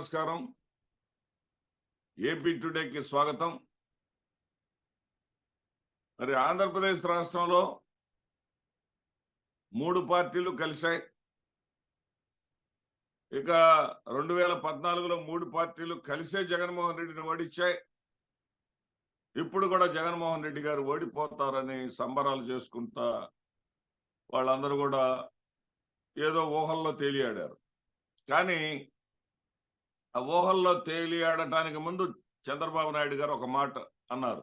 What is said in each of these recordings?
నమస్కారం. ఏపీ టుడేకి స్వాగతం. మరి ఆంధ్రప్రదేశ్ రాష్ట్రంలో 3 పార్టీలు కలిశాయి. ఇక 2014లో 3 పార్టీలు కలిసే జగన్మోహన్ రెడ్డిని ఓడించాయి. ఇప్పుడు కూడా జగన్మోహన్ రెడ్డి గారు ఓడిపోతారని సంబరాలు చేసుకుంటా వాళ్ళందరూ కూడా ఏదో ఊహల్లో తేలియాడారు. కానీ ఆ ఊహల్లో తేలియాడటానికి ముందు చంద్రబాబు నాయుడు గారు ఒక మాట అన్నారు.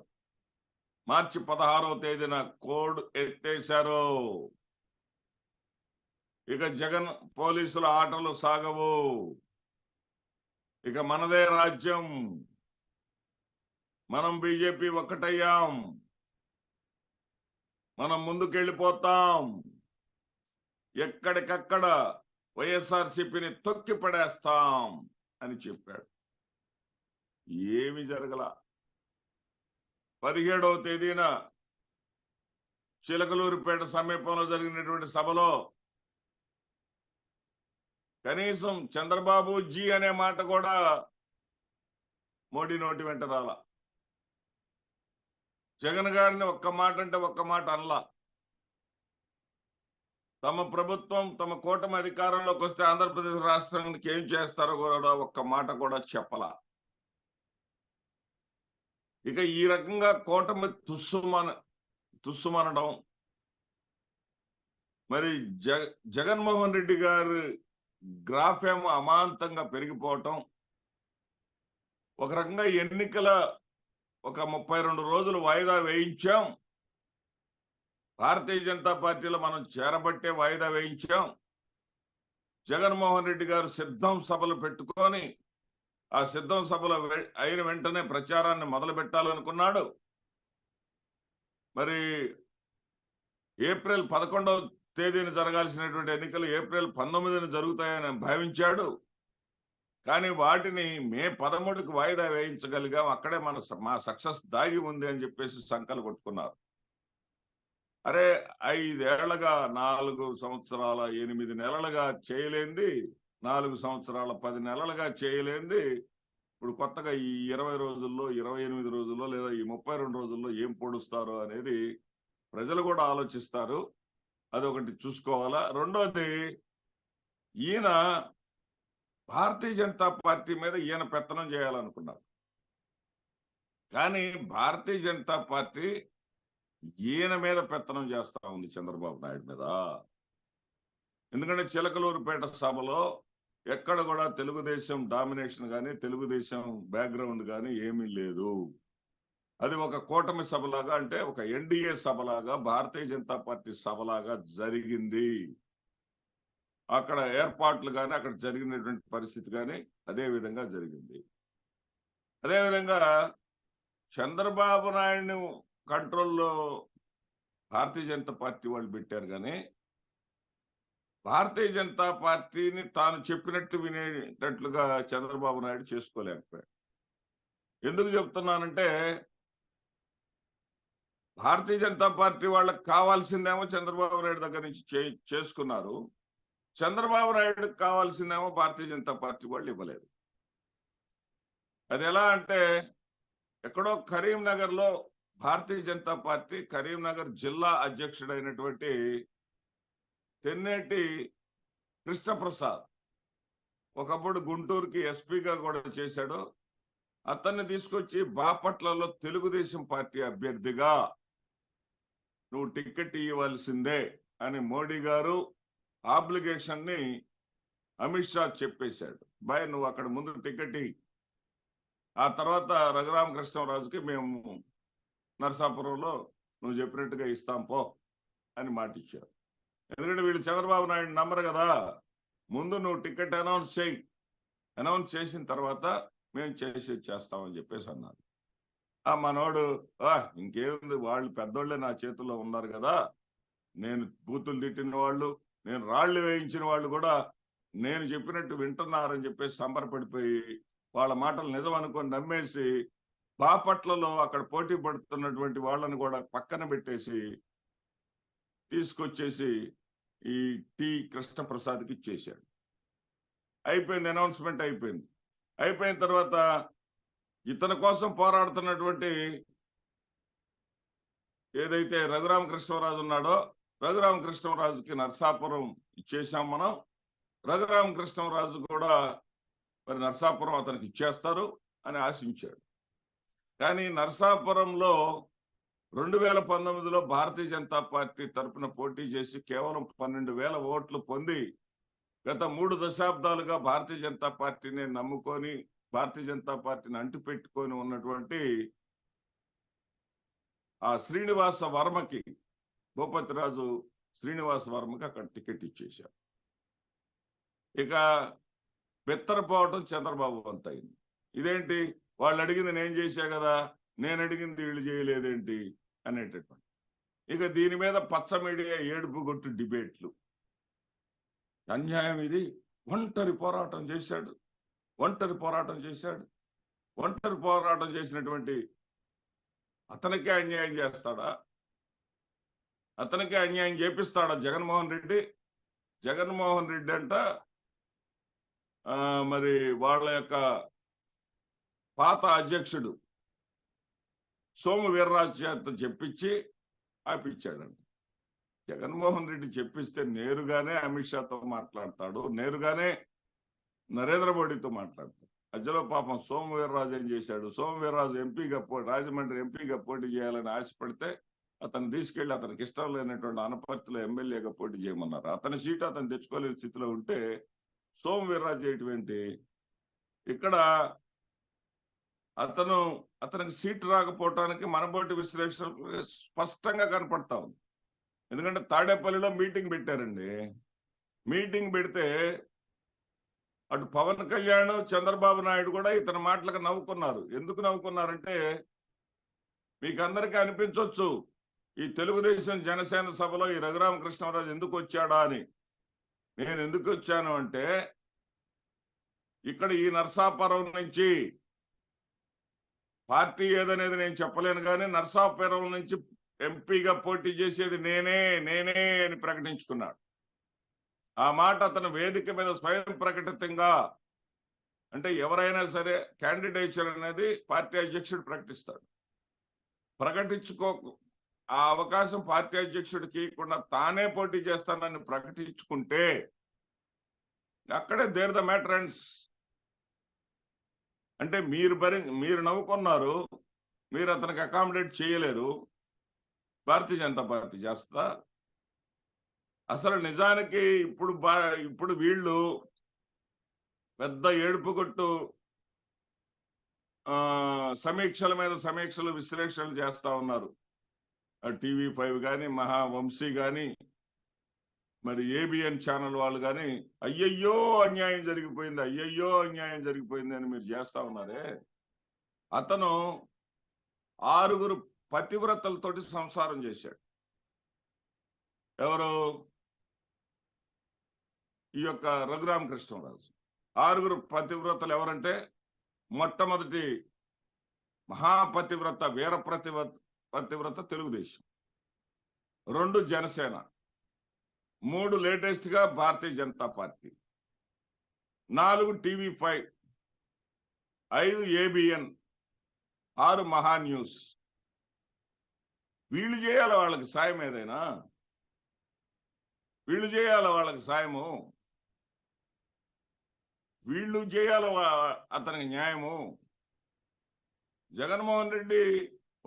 మార్చి 16వ తేదీన కోడ్ ఎత్తేశారు. ఇక జగన్ పోలీసుల ఆటలు సాగవు. ఇక మనదే రాజ్యం. మనం బీజేపీ ఒక్కటయ్యాం. మనం ముందుకెళ్ళిపోతాం. ఎక్కడికక్కడ వైఎస్ఆర్సీపీని తొక్కి పడేస్తాం అని చెప్పాడు. ఏమి జరగల. 17వ తేదీన చిలకలూరుపేట సమీపంలో జరిగినటువంటి సభలో కనీసం చంద్రబాబు జీ అనే మాట కూడా మోడీ నోటి వెంట రాల. జగన్ గారిని ఒక్క మాట అంటే ఒక్క మాట అనలా. తమ ప్రభుత్వం తమ కూటమి అధికారంలోకి వస్తే ఆంధ్రప్రదేశ్ రాష్ట్రానికి ఏం చేస్తారో కూడా ఒక్క మాట కూడా చెప్పలా. ఇక ఈ రకంగా కూటమి తుస్సుమనడం, మరి జగన్మోహన్ రెడ్డి గారు గ్రాఫ్ ఏమో అమాంతంగా పెరిగిపోవటం, ఒక రకంగా ఎన్నికల ఒక 32 రోజులు వాయిదా వేయించాం. భారతీయ జనతా పార్టీలో మనం చేరబట్టే వాయిదా వేయించాం. జగన్మోహన్ రెడ్డి గారు సిద్ధం సభలు పెట్టుకొని ఆ సిద్ధం సభలో అయిన వెంటనే ప్రచారాన్ని మొదలు పెట్టాలనుకున్నాడు. మరి ఏప్రిల్ 11వ తేదీన జరగాల్సినటువంటి ఎన్నికలు ఏప్రిల్ 19న జరుగుతాయని భావించాడు. కానీ వాటిని మే 13కి వాయిదా వేయించగలిగాం. అక్కడే మా సక్సెస్ దాగి ఉంది అని చెప్పేసి సంకలు కొట్టుకున్నారు. అరే 5 ఏళ్లుగా 4 సంవత్సరాల 8 నెలలుగా చేయలేంది, 4 సంవత్సరాల 10 నెలలుగా చేయలేంది ఇప్పుడు కొత్తగా ఈ 20 రోజుల్లో 28 రోజుల్లో లేదా ఈ 32 రోజుల్లో ఏం పొడుస్తారో అనేది ప్రజలు కూడా ఆలోచిస్తారు. అదొకటి చూసుకోవాలా. రెండోది, ఈయన భారతీయ జనతా పార్టీ మీద ఈయన పెత్తనం చేయాలనుకున్నారు. కానీ భారతీయ జనతా పార్టీ ఈయన మీద పెత్తనం చేస్తా ఉంది చంద్రబాబు నాయుడు మీద. ఎందుకంటే చిలకలూరుపేట సభలో ఎక్కడ కూడా తెలుగుదేశం డామినేషన్ కానీ తెలుగుదేశం బ్యాక్గ్రౌండ్ కానీ ఏమీ లేదు. అది ఒక కూటమి సభలాగా, అంటే ఒక ఎన్డీఏ సభలాగా, భారతీయ జనతా పార్టీ సభలాగా జరిగింది. అక్కడ ఏర్పాట్లు కానీ అక్కడ జరిగినటువంటి పరిస్థితి కానీ అదే విధంగా జరిగింది. అదేవిధంగా చంద్రబాబు నాయుడు కంట్రోల్లో భారతీయ జనతా పార్టీ వాళ్ళు పెట్టారు. కానీ భారతీయ జనతా పార్టీని తాను చెప్పినట్టు వినేటట్లుగా చంద్రబాబు నాయుడు చేసుకోలేకపోయాడు. ఎందుకు చెప్తున్నానంటే, భారతీయ జనతా పార్టీ వాళ్ళకి కావాల్సిందేమో చంద్రబాబు నాయుడు దగ్గర నుంచి చేసుకున్నారు. చంద్రబాబు నాయుడుకి కావాల్సిందేమో భారతీయ జనతా పార్టీ వాళ్ళు ఇవ్వలేదు. అది ఎలా అంటే, ఎక్కడో కరీంనగర్లో భారతీయ జనతా పార్టీ కరీంనగర్ జిల్లా అధ్యక్షుడైనటువంటి తెన్నేటి కృష్ణప్రసాద్ ఒకప్పుడు గుంటూరుకి ఎస్పీగా కూడా చేశాడు. అతన్ని తీసుకొచ్చి బాపట్లలో తెలుగుదేశం పార్టీ అభ్యర్థిగా నువ్వు టికెట్ ఇవ్వాల్సిందే అని మోడీ గారు ఆబ్లిగేషన్ ని అమిత్ షా చెప్పేశాడు. బాయ్ నువ్వు అక్కడ ముందు టికెట్ ఆ తర్వాత రఘురామకృష్ణరాజుకి మేము నరసాపురంలో నువ్వు చెప్పినట్టుగా ఇస్తాం పో అని మాట ఇచ్చారు. ఎందుకంటే వీళ్ళు చంద్రబాబు నాయుడు నమ్మరు కదా. ముందు నువ్వు టికెట్ అనౌన్స్ చేయి, అనౌన్స్ చేసిన తర్వాత మేము చేస్తామని చెప్పేసి అన్నారు. మనోడు ఇంకేముంది, వాళ్ళు పెద్దోళ్ళే నా చేతుల్లో ఉన్నారు కదా, నేను బూతులు తిట్టిన వాళ్ళు, నేను రాళ్లు వేయించిన వాళ్ళు కూడా నేను చెప్పినట్టు వింటున్నారని చెప్పేసి సంబరపడిపోయి వాళ్ళ మాటలు నిజం అనుకొని నమ్మేసి బాపట్లలో అక్కడ పోటీ పడుతున్నటువంటి వాళ్ళని కూడా పక్కన పెట్టేసి తీసుకొచ్చేసి ఈ కృష్ణప్రసాద్కి ఇచ్చేశాడు. అయిపోయింది, అనౌన్స్మెంట్ అయిపోయింది. అయిపోయిన తర్వాత ఇతని కోసం పోరాడుతున్నటువంటి ఏదైతే రఘురామకృష్ణరాజు ఉన్నాడో రఘురామకృష్ణరాజుకి నరసాపురం ఇచ్చేసాం మనం. రఘురామకృష్ణరాజు కూడా మరి నరసాపురం అతనికి ఇచ్చేస్తారు అని ఆశించాడు. కానీ నరసాపురంలో 2019లో భారతీయ జనతా పార్టీ తరఫున పోటీ చేసి కేవలం 12,000 ఓట్లు పొంది గత 3 దశాబ్దాలుగా భారతీయ జనతా పార్టీని నమ్ముకొని భారతీయ జనతా పార్టీని అంటిపెట్టుకొని ఉన్నటువంటి ఆ శ్రీనివాస వర్మకి, భూపతిరాజు శ్రీనివాస వర్మకి అక్కడ టికెట్ ఇచ్చేశారు. ఇక బెత్తరపోవటం చంద్రబాబు వంత అయింది. ఇదేంటి, వాళ్ళు అడిగింది నేను చేశా కదా, నేను అడిగింది వీళ్ళు చేయలేదేంటి అనేటటువంటి. ఇక దీని మీద పచ్చ మీడియా ఏడుపు గొట్టు డిబేట్లు. అన్యాయం ఇది, ఒంటరి పోరాటం చేశాడు. ఒంటరి పోరాటం చేసినటువంటి అతనికే అన్యాయం చేస్తాడా? అతనికే అన్యాయం చేపిస్తాడా జగన్మోహన్ రెడ్డి? జగన్మోహన్ రెడ్డి అంట మరి వాళ్ళ యొక్క పాత అధ్యక్షుడు సోము వీర్రాజు చేత చెప్పించి ఆపించాడంట. జగన్మోహన్ రెడ్డి చెప్పిస్తే నేరుగానే అమిత్ షాతో మాట్లాడతాడు, నేరుగానే నరేంద్ర మోడీతో మాట్లాడతాడు. మధ్యలో పాపం సోము వీర్రాజు ఏం చేశాడు? సోము వీర్రాజు రాజమండ్రి ఎంపీగా పోటీ చేయాలని ఆశపడితే అతను తీసుకెళ్లి అతనికి ఇష్టం లేనటువంటి అనపర్తిలో ఎమ్మెల్యేగా పోటీ చేయమన్నారు. అతని సీటు అతను తెచ్చుకోలేని స్థితిలో ఉంటే సోము వీర్రాజు చేయటువంటి ఇక్కడ అతనికి సీటు రాకపోవటానికి మనబోటి విశ్లేషణ స్పష్టంగా కనపడతా ఉంది. ఎందుకంటే తాడేపల్లిలో మీటింగ్ పెట్టారండి. మీటింగ్ పెడితే అటు పవన్ కళ్యాణ్, చంద్రబాబు నాయుడు కూడా ఇతని మాటలకు నవ్వుకున్నారు. ఎందుకు నవ్వుకున్నారంటే, మీకు అందరికీ అనిపించవచ్చు ఈ తెలుగుదేశం జనసేన సభలో ఈ రఘురామకృష్ణరాజు ఎందుకు వచ్చాడా అని. నేను ఎందుకు వచ్చాను అంటే, ఇక్కడ ఈ నరసాపురం నుంచి పార్టీ ఏదనేది నేను చెప్పలేను, కానీ నరసాపురం నుంచి ఎంపీగా పోటీ చేసేది నేనే అని ప్రకటించుకున్నాడు. ఆ మాట అతను వేదిక మీద స్వయం ప్రకటితంగా, అంటే ఎవరైనా సరే క్యాండిడేచర్ అనేది పార్టీ అధ్యక్షుడు ప్రకటిస్తాడు. ఆ అవకాశం పార్టీ అధ్యక్షుడికి ఇవ్వకుండా తానే పోటీ చేస్తానని ప్రకటించుకుంటే అక్కడే దేర్ ద మ్యాటర్ ఎండ్స్. అంటే మీరు నవ్వుకున్నారు, మీరు అతనికి అకామిడేట్ చేయలేరు, భారతీయ జనతా పార్టీ చేస్తా. అసలు నిజానికి ఇప్పుడు వీళ్ళు పెద్ద ఏడుపుగొట్టు సమీక్షల మీద సమీక్షలు, విశ్లేషణలు చేస్తా ఉన్నారు. TV5 కానీ, మహావంశీ కానీ, మరి ABN ఛానల్ వాళ్ళు కానీ అయ్యయ్యో అన్యాయం జరిగిపోయింది అని మీరు చేస్తా ఉన్నారే. అతను 6 పతివ్రతలతోటి సంసారం చేశాడు. ఎవరు? ఈ యొక్క రఘురామకృష్ణరాజు. 6 పతివ్రతలు ఎవరంటే, మొట్టమొదటి మహాపతివ్రత వీర పతివ్రత తెలుగుదేశం, 2 జనసేన, 3 లేటెస్ట్ గా Bharatiya Janata party, 4 TV5, 5 ABN, 6 మహా న్యూస్. వీళ్ళు చేయాలి వాళ్ళకి సాయం, ఏదైనా వీళ్ళు చేయాలి వాళ్ళకి సాయము, వీళ్ళు చేయాలి అతనికి న్యాయము. జగన్మోహన్ రెడ్డి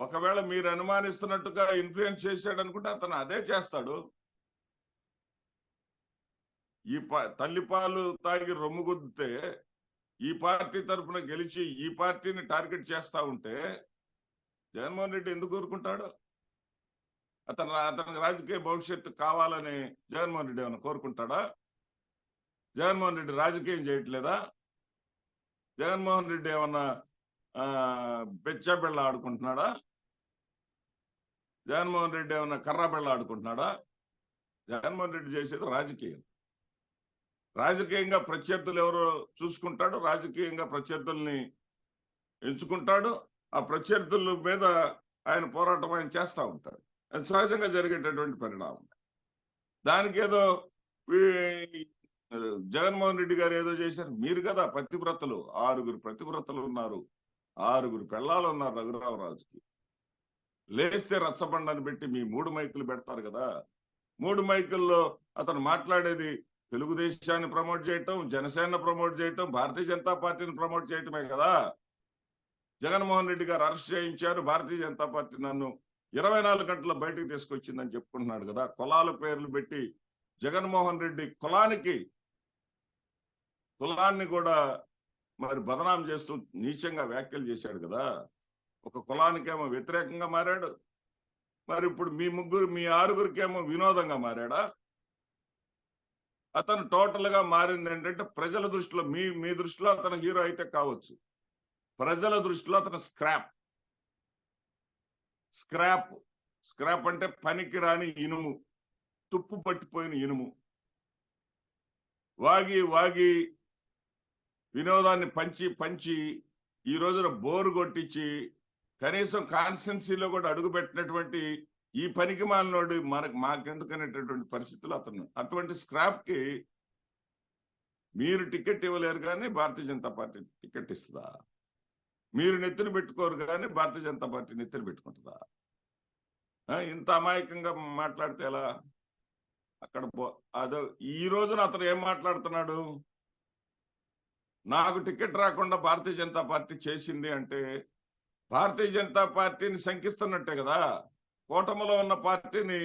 ఒకవేళ మీరు అనుమానిస్తున్నట్టుగా ఇన్ఫ్లుయెన్స్ చేశాడు అనుకుంటే అతను అదే చేస్తాడు. ఈ తల్లిపాలు తాగి రొమ్ము గుద్దితే ఈ పార్టీ తరఫున గెలిచి ఈ పార్టీని టార్గెట్ చేస్తా ఉంటే జగన్మోహన్ రెడ్డి ఎందుకు కోరుకుంటాడు? అతనికి రాజకీయ భవిష్యత్తు కావాలని జగన్మోహన్ రెడ్డి ఏమైనా కోరుకుంటాడా? జగన్మోహన్ రెడ్డి రాజకీయం చేయట్లేదా? జగన్మోహన్ రెడ్డి ఏమన్నా బెచ్చబిళ్ళ ఆడుకుంటున్నాడా? జగన్మోహన్ రెడ్డి ఏమన్నా కర్రాబిళ్ళ ఆడుకుంటున్నాడా? జగన్మోహన్ రెడ్డి చేసేది రాజకీయం. రాజకీయంగా ప్రత్యర్థులు ఎవరో చూసుకుంటాడు, రాజకీయంగా ప్రత్యర్థుల్ని ఎంచుకుంటాడు, ఆ ప్రత్యర్థుల మీద ఆయన పోరాటం ఆయన చేస్తూ ఉంటాడు. అది సహజంగా జరిగేటటువంటి పరిణామం. దానికి ఏదో జగన్మోహన్ రెడ్డి గారు ఏదో చేశారు. మీరు కదా పతివ్రతలు, 6 పతివ్రతలు ఉన్నారు, 6 పెళ్ళాలు ఉన్నారు రఘురామరాజుకి. లేస్తే రచ్చబండని పెట్టి మీ 3 మైకులు పెడతారు కదా. 3 మైకుల్లో అతను మాట్లాడేది తెలుగుదేశాన్ని ప్రమోట్ చేయటం, జనసేన ప్రమోట్ చేయటం, భారతీయ జనతా పార్టీని ప్రమోట్ చేయటమే కదా. జగన్మోహన్ రెడ్డి గారు అరెస్ట్ చేయించారు, భారతీయ జనతా పార్టీ నన్ను 24 గంటల్లో బయటకు తీసుకొచ్చిందని చెప్పుకుంటున్నాడు కదా. కులాల పేర్లు పెట్టి జగన్మోహన్ రెడ్డి కులాన్ని కూడా మరి బదనాం చేస్తూ నీచంగా వ్యాఖ్యలు చేశాడు కదా. ఒక కులానికేమో వ్యతిరేకంగా మారాడు, మరి ఇప్పుడు మీ 6గురికేమో వినోదంగా మారాడా. అతను టోటల్ గా మారింది ఏంటంటే ప్రజల దృష్టిలో, మీ దృష్టిలో అతను హీరో అయితే కావచ్చు, ప్రజల దృష్టిలో అతను స్క్రాప్ అంటే పనికి రాని ఇనుము, తుప్పు పట్టిపోయిన ఇనుము. వాగి వినోదాన్ని పంచి ఈ రోజున బోరు కొట్టించి కనీసం కాన్స్టిట్యున్సీలో కూడా అడుగుపెట్టినటువంటి ఈ పనికి మాలినోడు మాకెందుకనేటటువంటి పరిస్థితులు అతను. అటువంటి స్క్రాప్ కి మీరు టికెట్ ఇవ్వలేరు కానీ భారతీయ జనతా పార్టీ టికెట్ ఇస్తుందా? మీరు నెత్తిన పెట్టుకోరు కానీ భారతీయ జనతా పార్టీ నెత్తిన పెట్టుకుంటుందా? ఇంత అమాయకంగా మాట్లాడితే ఎలా? అక్కడ అదో ఈ రోజున అతను ఏం మాట్లాడుతున్నాడు, నాకు టికెట్ రాకుండా భారతీయ జనతా పార్టీ చేసింది అంటే భారతీయ జనతా పార్టీని శంకిస్తున్నట్టే కదా. కూటమిలో ఉన్న పార్టీని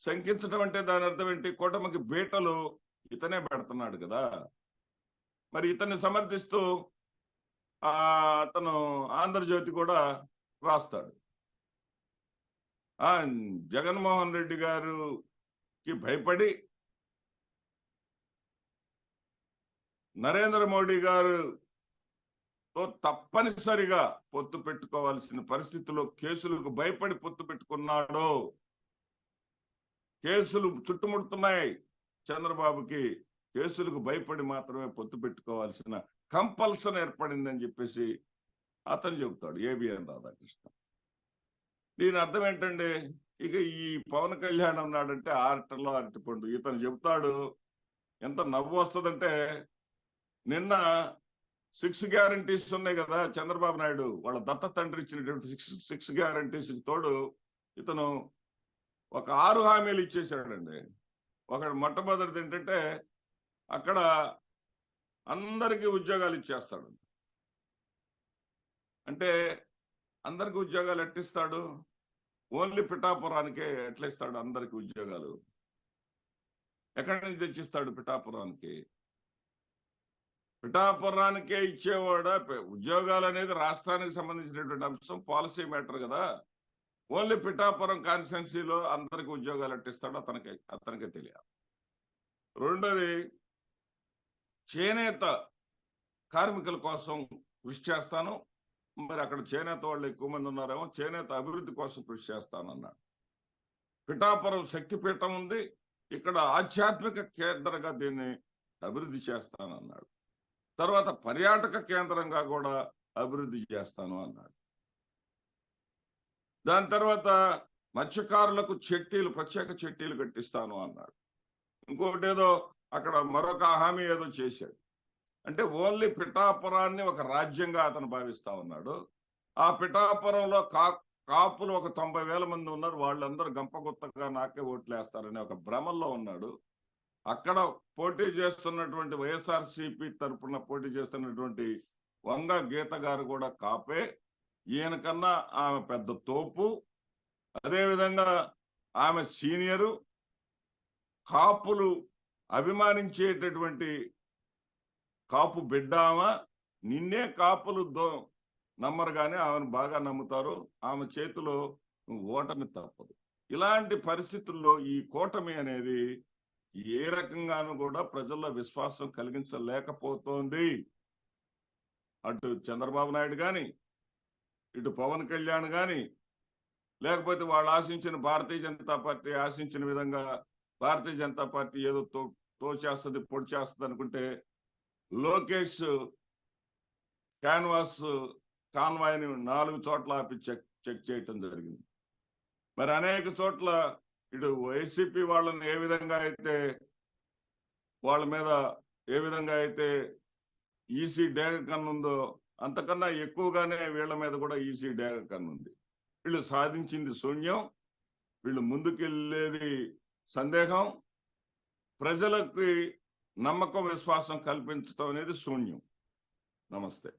శంకించడం అంటే దాని అర్థం ఏంటి? కూటమికి బీటలు ఇతనే పెడుతున్నాడు కదా. మరి ఇతన్ని సమర్థిస్తూ అతను ఆంధ్రజ్యోతి కూడా రాస్తాడు, జగన్మోహన్ రెడ్డి గారికి భయపడి నరేంద్ర మోడీ గారుతో తప్పనిసరిగా పొత్తు పెట్టుకోవాల్సిన పరిస్థితిలో కేసులకు భయపడి పొత్తు పెట్టుకున్నాడు. కేసులు చుట్టుముడుతున్నాయి చంద్రబాబుకి, కేసులకు భయపడి మాత్రమే పొత్తు పెట్టుకోవాల్సిన కంపల్సన్ ఏర్పడిందని చెప్పేసి అతను చెబుతాడు, ఏబిఎన్ రాధాకృష్ణ. దీని అర్థం ఏంటండి? ఇక ఈ పవన్ కళ్యాణ్ అన్నాడంటే ఆరటలో అరటిపండు. ఇతను చెబుతాడు, ఎంత నవ్వు వస్తుందంటే, నిన్న 6 గ్యారంటీస్ ఉన్నాయి కదా చంద్రబాబు నాయుడు వాళ్ళ దత్త తండ్రి ఇచ్చినటువంటి 6 గ్యారంటీస్ తోడు ఇతను ఒక 6 హామీలు ఇచ్చేసాడండి. ఒకటి మొట్టమొదటిది ఏంటంటే అక్కడ అందరికీ ఉద్యోగాలు ఇచ్చేస్తాడు. అంటే అందరికి ఉద్యోగాలు ఎట్టిస్తాడు? ఓన్లీ పిఠాపురానికే ఎట్లా ఇస్తాడు అందరికి ఉద్యోగాలు? ఎక్కడి నుంచి తెచ్చిస్తాడు పిఠాపురానికి? పిఠాపురానికే ఇచ్చేవాడ? ఉద్యోగాలు అనేది రాష్ట్రానికి సంబంధించినటువంటి అంశం, పాలసీ మ్యాటర్ కదా. ఓన్లీ పిఠాపురం కాన్స్టిట్యున్సీలో అందరికి ఉద్యోగాలు ఎట్టిస్తాడు అతనికే తెలియాలి. రెండోది, చేనేత కార్మికుల కోసం కృషి చేస్తాను, మరి అక్కడ చేనేత వాళ్ళు ఎక్కువ మంది ఉన్నారేమో, చేనేత అభివృద్ధి కోసం కృషి చేస్తానన్నాడు. పిఠాపురం శక్తిపీఠం ఉంది, ఇక్కడ ఆధ్యాత్మిక కేంద్రంగా దీన్ని అభివృద్ధి చేస్తానన్నాడు. తర్వాత పర్యాటక కేంద్రంగా కూడా అభివృద్ధి చేస్తాను అన్నాడు. దాని తర్వాత మత్స్యకారులకు ప్రత్యేక చెట్టీలు కట్టిస్తాను అన్నాడు. ఇంకోటి ఏదో అక్కడ మరొక హామీ ఏదో చేశాడు. అంటే ఓన్లీ పిఠాపురాన్ని ఒక రాజ్యంగా అతను భావిస్తా ఉన్నాడు. ఆ పిఠాపురంలో కాపులు ఒక 90,000 మంది ఉన్నారు, వాళ్ళందరూ గంపగుత్తగా నాకే ఓట్లు వేస్తారనే ఒక భ్రమల్లో ఉన్నాడు. అక్కడ పోటీ చేస్తున్నటువంటి వైఎస్ఆర్సీపీ తరఫున పోటీ చేస్తున్నటువంటి వంగ గీత గారు కూడా కాపే, ఈయన కన్నా ఆమె పెద్ద తోపు, అదేవిధంగా ఆమె సీనియరు, కాపులు అభిమానించేటటువంటి కాపు బిడ్డామా. నిన్నే కాపులు నమ్మరు కానీ ఆమెను బాగా నమ్ముతారు, ఆమె చేతిలో ఓటమి తప్పదు. ఇలాంటి పరిస్థితుల్లో ఈ కూటమి అనేది ఏ రకంగానూ కూడా ప్రజల్లో విశ్వాసం కలిగించలేకపోతోంది. అటు చంద్రబాబు నాయుడు కానీ, ఇటు పవన్ కళ్యాణ్ కానీ, లేకపోతే వాళ్ళు ఆశించిన భారతీయ జనతా పార్టీ ఆశించిన విధంగా భారతీయ జనతా పార్టీ ఏదో తోచేస్తుంది పొడి చేస్తుంది అనుకుంటే లోకేష్ కాన్వాయ్ని 4 చోట్ల ఆపి చెక్ చేయటం జరిగింది. మరి అనేక చోట్ల ఇటు వైసీపీ వాళ్ళని ఏ విధంగా అయితే వాళ్ళ మీద ఏ విధంగా అయితే ఈసీ డేగ కన్నుందో అంతకన్నా ఎక్కువగానే వీళ్ళ మీద కూడా ఈసీ డేగ కన్నుంది. వీళ్ళు సాధించింది శూన్యం, వీళ్ళు ముందుకెళ్ళేది సందేహం, ప్రజలకి నమ్మకం విశ్వాసం కల్పించడం అనేది శూన్యం. నమస్తే.